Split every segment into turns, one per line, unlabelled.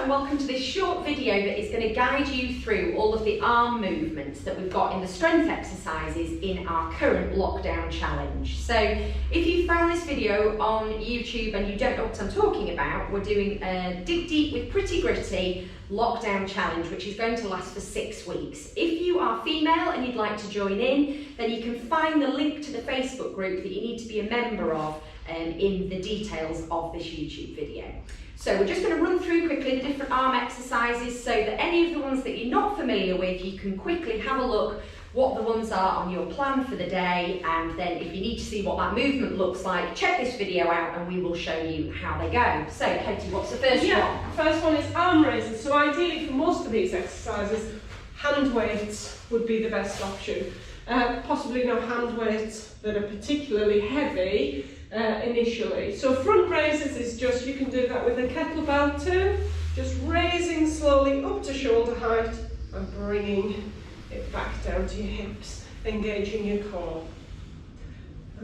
and welcome to this short video that is going to guide you through all of the arm movements that we've got in the strength exercises in our current lockdown challenge. So if you found this video on YouTube and you don't know what I'm talking about, we're doing a Dig Deep with Pretty Gritty lockdown challenge, which is going to last for 6 weeks. If you are female and you'd like to join in, then you can find the link to the Facebook group that you need to be a member of in the details of this YouTube video. So we're just going to run through quickly the different arm exercises so that any of the ones that you're not familiar with, you can quickly have a look what the ones are on your plan for the day, and then if you need to see what that movement looks like, check this video out and we will show you how they go. So Katie, what's the first one?
First one is arm raises. So ideally for most of these exercises, hand weights would be the best option. Possibly no hand weights that are particularly heavy initially. So front raises is just, you can do that with a kettlebell too, just raising slowly up to shoulder height and bringing it back down to your hips, engaging your core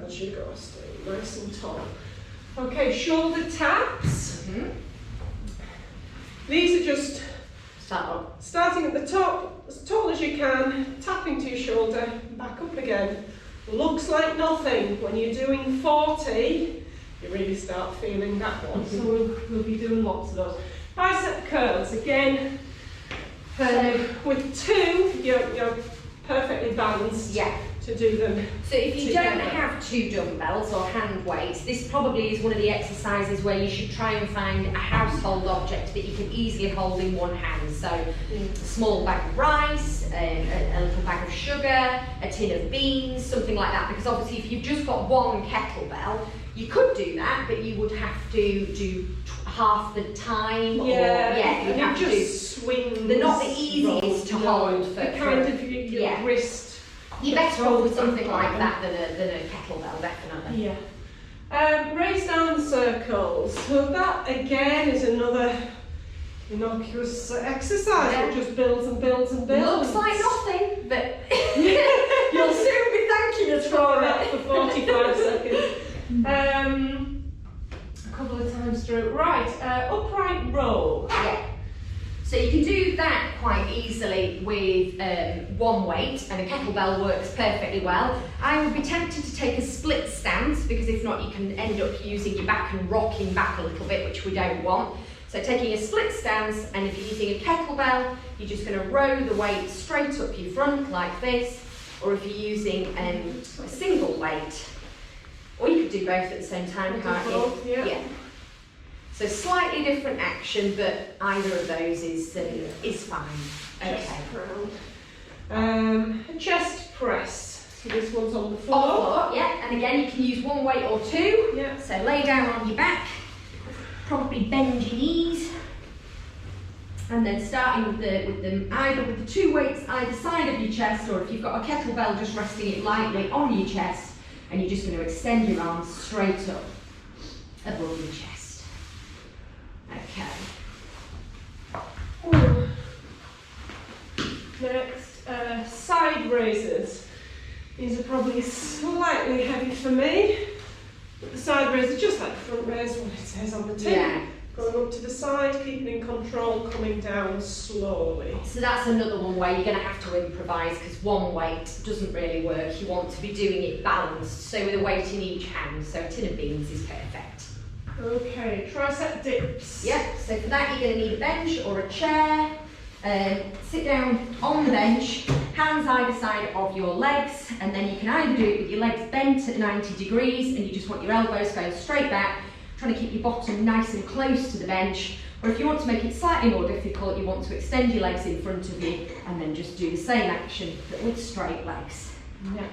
as you go, staying nice and tall. Okay, shoulder taps. These are just starting at the top, as tall as you can, tapping to your shoulder, back up again. Looks like nothing. When you're doing 40, you really start feeling that one. So we'll be doing lots of those. Bicep curls, again, with two, you're perfectly balanced to do them.
So if you don't have 2 dumbbells or hand weights, this probably is one of the exercises where you should try and find a household object that you can easily hold in one hand. So a small bag of rice, a little bag of sugar, a tin of beans, something like that. Because obviously if you've just got one kettlebell, you could do that, but you would have to do half the time. You'd have to do
swings.
They're not the easiest to hold for
your wrist.
You're better off with something like that than a kettlebell, definitely.
Yeah. Raise down circles. So that again is another innocuous exercise. It just builds and builds and builds.
Looks like nothing, but you'll soon be thanking us for
that for 45 seconds. A couple of times through. Right, upright row.
Yeah. So you can do that quite easily with one weight, and a kettlebell works perfectly well. I would be tempted to take a split stance, because if not you can end up using your back and rocking back a little bit, which we don't want. So taking a split stance, and if you're using a kettlebell, you're just going to row the weight straight up your front like this, or if you're using a single weight, or you could do both at the same time, can't you? Yeah. So slightly different action, but either of those is fine.
Okay. A chest press. So this one's on the floor.
Yeah, and again you can use one weight or 2.
Yeah.
So lay down on your back, probably bend your knees, and then starting with them either with the 2 weights either side of your chest, or if you've got a kettlebell, just resting it lightly on your chest, and you're just going to extend your arms straight up above your chest. Okay.
Next, side raises. These are probably slightly heavy for me. But the side raise is just like the front raise, what it says on the tin.
Yeah.
Going up to the side, keeping in control, coming down slowly.
So that's another one where you're going to have to improvise, because one weight doesn't really work. You want to be doing it balanced, so with a weight in each hand. So a tin of beans is perfect.
Okay, tricep dips.
Yep, so for that you're going to need a bench or a chair. Sit down on the bench, hands either side of your legs, and then you can either do it with your legs bent at 90 degrees and you just want your elbows going straight back, trying to keep your bottom nice and close to the bench, or if you want to make it slightly more difficult, you want to extend your legs in front of you and then just do the same action but with straight legs.
Yeah.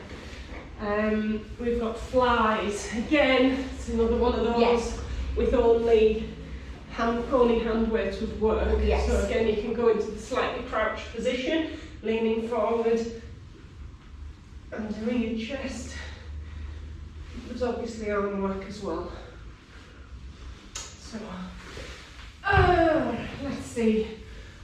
We've got flies. Again, it's another one of those with only hand weights would work.
Yes.
So again, you can go into the slightly crouched position, leaning forward and doing your chest. There's obviously arm work as well. So, let's see.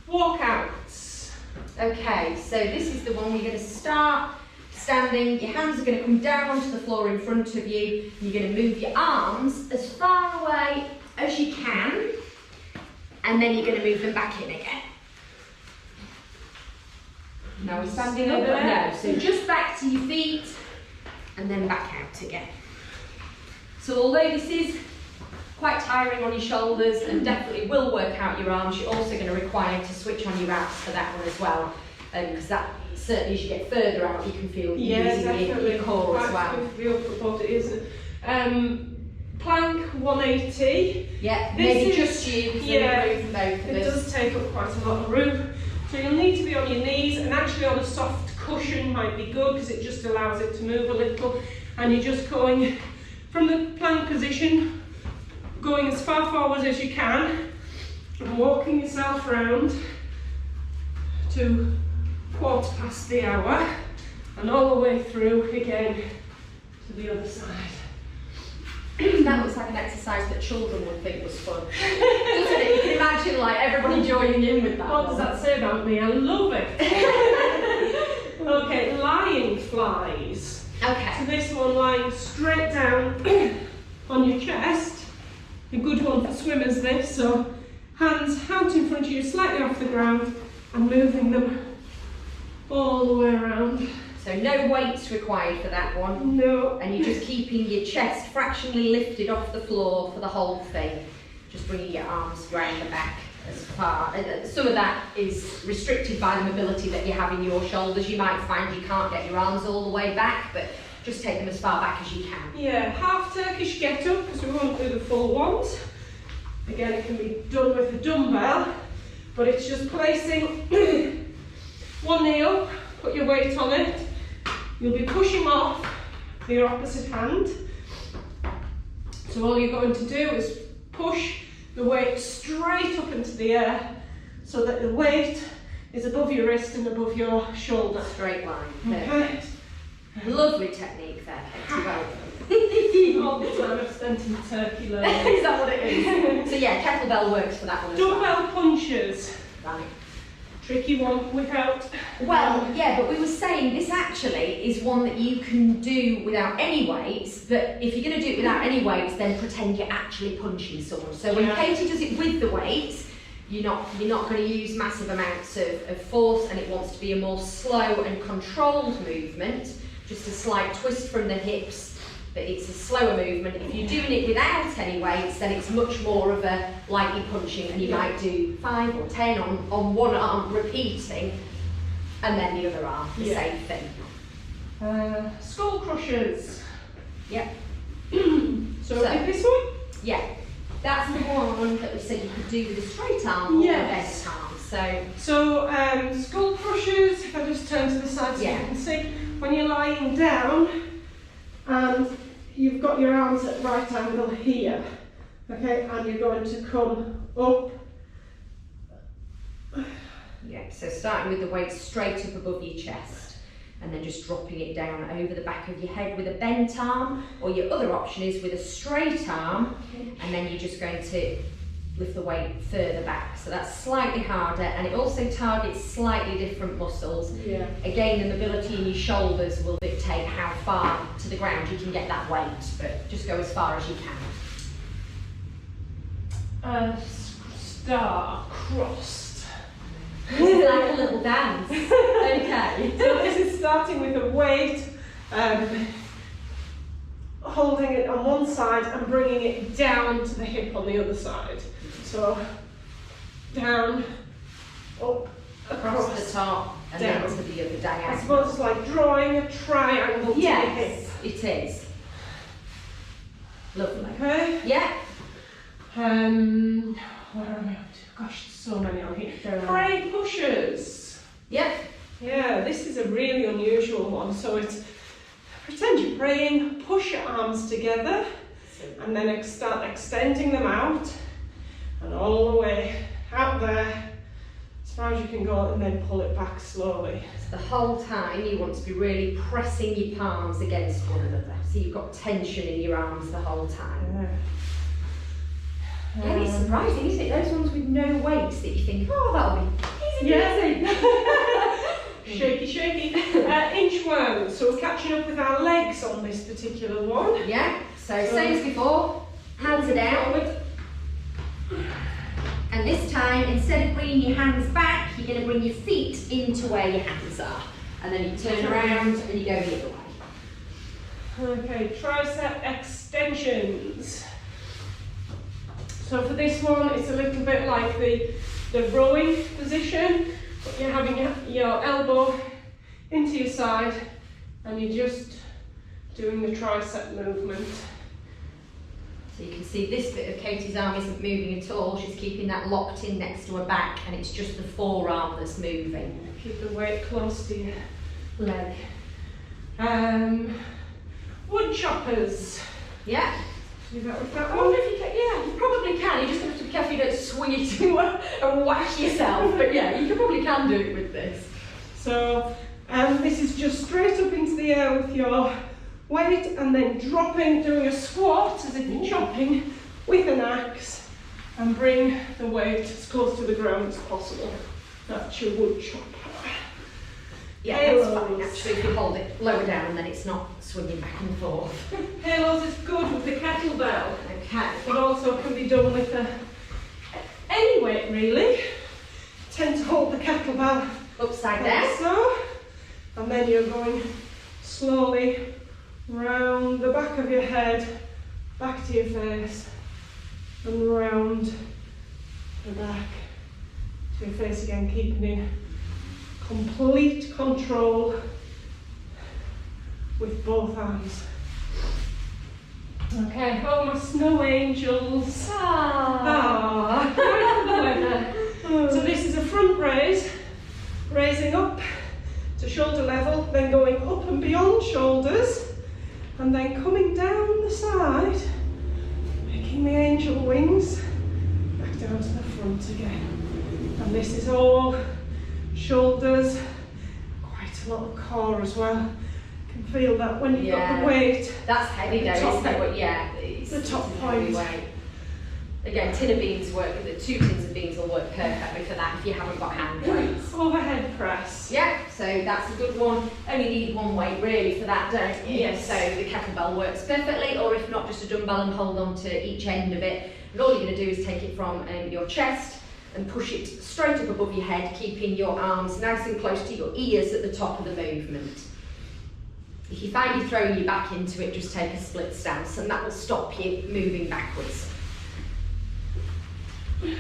Walkouts.
Okay, so this is the one we're going to start standing. Your hands are going to come down onto the floor in front of you. You're going to move your arms as far away as you can and then you're going to move them back in again. Now we're standing up, no, so just back to your feet and then back out again. So although this is quite tiring on your shoulders and definitely will work out your arms, you're also going to require to switch on your abs for that one as well, because that certainly as you get further out you can feel using your core as well.
Feel what it is. Plank 180.
Yeah, maybe just you, because
it does take up quite a lot of room. So you'll need to be on your knees, and actually on a soft cushion might be good because it just allows it to move a little. And you're just going from the plank position, going as far forward as you can, and walking yourself round to 1/4 the hour, and all the way through again to the other side.
That looks like an exercise that children would think was fun, doesn't it? You can imagine like everybody joining in with that.
What does that say about me? I love it. Okay, lying flies.
Okay.
So this one lying straight down on your chest. A good one for swimmers this. So hands out in front of you, slightly off the ground, and moving them all the way around.
So no weights required for that one.
No.
And you're just keeping your chest fractionally lifted off the floor for the whole thing. Just bringing your arms around the back as far. Some of that is restricted by the mobility that you have in your shoulders. You might find you can't get your arms all the way back, but just take them as far back as you can.
Yeah, half Turkish get up, because we won't do the full ones. Again, it can be done with a dumbbell, but it's just placing one knee up, put your weight on it. You'll be pushing off your opposite hand. So all you're going to do is push the weight straight up into the air so that the weight is above your wrist and above your shoulder.
Straight line.
Okay.
Lovely technique there, Katie. Well done.
All the time I've spent in Turkey learning.
Is that what it is? So yeah, kettlebell works for that one as well.
Dumbbell punches.
Right.
Tricky one without.
Well, yeah, but we were saying this actually is one that you can do without any weights, but if you're going to do it without any weights, then pretend you're actually punching someone. So when Katie does it with the weights, you're not going to use massive amounts of force, and it wants to be a more slow and controlled movement, just a slight twist from the hips, but it's a slower movement. If you're doing it without any weights, then it's much more of a lightly punching, and you might do 5 or 10 on one arm repeating, and then the other arm, the same thing.
Skull crushers.
Yep.
So this one?
Yeah. That's the one that we said you could do with a straight arm or a bent arm.
So skull crushers, if I just turn to the side so you can see, when you're lying down and you've got your arms at right angle here, okay, and you're going to come up.
Yeah, so starting with the weight straight up above your chest, and then just dropping it down over the back of your head with a bent arm, or your other option is with a straight arm, and then you're just going to lift the weight further back. So that's slightly harder, and it also targets slightly different muscles.
Yeah.
Again, the mobility in your shoulders will dictate how far to the ground you can get that weight, but just go as far as you can.
Star crossed.
This is like a little dance. Okay.
So this is starting with a weight, holding it on one side and bringing it down to the hip on the other side. So down, up,
Across the top and
down.
then to the other diagonal.
I suppose it's like drawing a triangle to the hip.
It is. Lovely.
Okay.
Yeah.
Where are we up to? Gosh, there's so many on here. PRAYPUSHES.
Yep.
Yeah, this is a really unusual one. So it's pretend you're praying, push your arms together, and then start extending them out, and all the way out there, as far as you can go, and then pull it back slowly.
So the whole time you want to be really pressing your palms against one another. So you've got tension in your arms the whole time. Yeah, it's surprising, isn't it? Those ones with no weights that you think, oh, that'll be easy.
Shaky, shaky. Inchworms. So we're catching up with our legs on this particular one.
Yeah. So same as before. Hands are down. And this time, instead of bringing your hands back, you're going to bring your feet into where your hands are. And then you turn around and you go the other way.
Okay, tricep extensions. So for this one, it's a little bit like the rowing position, but you're having your elbow into your side and you're just doing the tricep movement.
So you can see this bit of Katie's arm isn't moving at all. She's keeping that locked in next to her back, and it's just the forearm that's moving.
Keep the weight close to your leg. Woodchoppers.
Yeah.
Do that with that
I
one?
wonder if you can, yeah, you probably can. You just have to be careful you don't swing it and whack yourself. But yeah, you probably can do it with this.
So this is just straight up into the air with your weight and then dropping, doing a squat as if you're chopping with an axe, and bring the weight as close to the ground as possible. That's your wood chopper.
Yeah,
Halos.
that's fine actually if you hold it lower down and then it's not swinging back and forth.
Halos is good with the kettlebell,
Okay.
but also can be done with any weight really. Tend to hold the kettlebell
Upside
like
down.
so, and then you're going slowly round the back of your head, back to your face, and round the back to your face again, keeping in complete control with both arms. Okay, oh my snow angels. Ah, right for the weather. So this is a front raise, raising up to shoulder level, then going up and beyond shoulders, and then coming down the side, making the angel wings back down to the front again. And this is all shoulders, quite a lot of core as well. You can feel that when you've got the weight.
That's heavy though, isn't it? But yeah, it's
the top
it's a heavy
point.
weight. Again, tin of beans work, the 2 tins of beans will work perfectly for that if you haven't got hand weights.
Overhead press.
Yeah, so that's a good one. Only need one weight really for that, don't you?
Yes.
So the kettlebell works perfectly, or if not, just a dumbbell and hold on to each end of it. And all you're going to do is take it from your chest and push it straight up above your head, keeping your arms nice and close to your ears at the top of the movement. If you find you're throwing your back into it, just take a split stance and that will stop you moving backwards.
And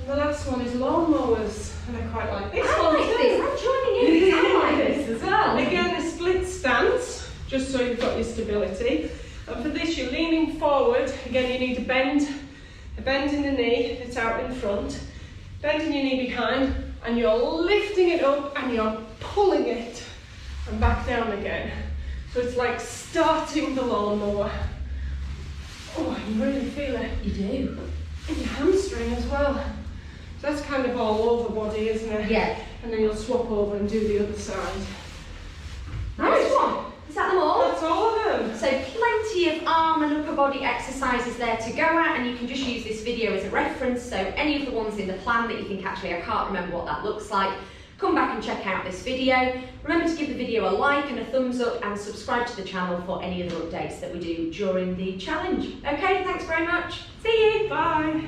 the last one is lawnmowers, and I quite like this
I
one
like
too.
this, I'm joining in because I like this as well.
Again, a split stance, just so you've got your stability. And for this, you're leaning forward. Again, you need a bend in the knee that's out in front, bending your knee behind, and you're lifting it up and you're pulling it and back down again. So it's like starting the lawnmower. Oh, you really feel it.
You do.
And your hamstring as well. So that's kind of all over body, isn't it?
Yeah.
And then you'll swap over and do the other side.
Nice one. Is that them all?
That's all of them.
So plenty of arm and upper body exercises there to go at, and you can just use this video as a reference. So any of the ones in the plan that you think actually I can't remember what that looks like, come back and check out this video. Remember to give the video a like and a thumbs up and subscribe to the channel for any other updates that we do during the challenge. Okay, thanks very much. See you.
Bye.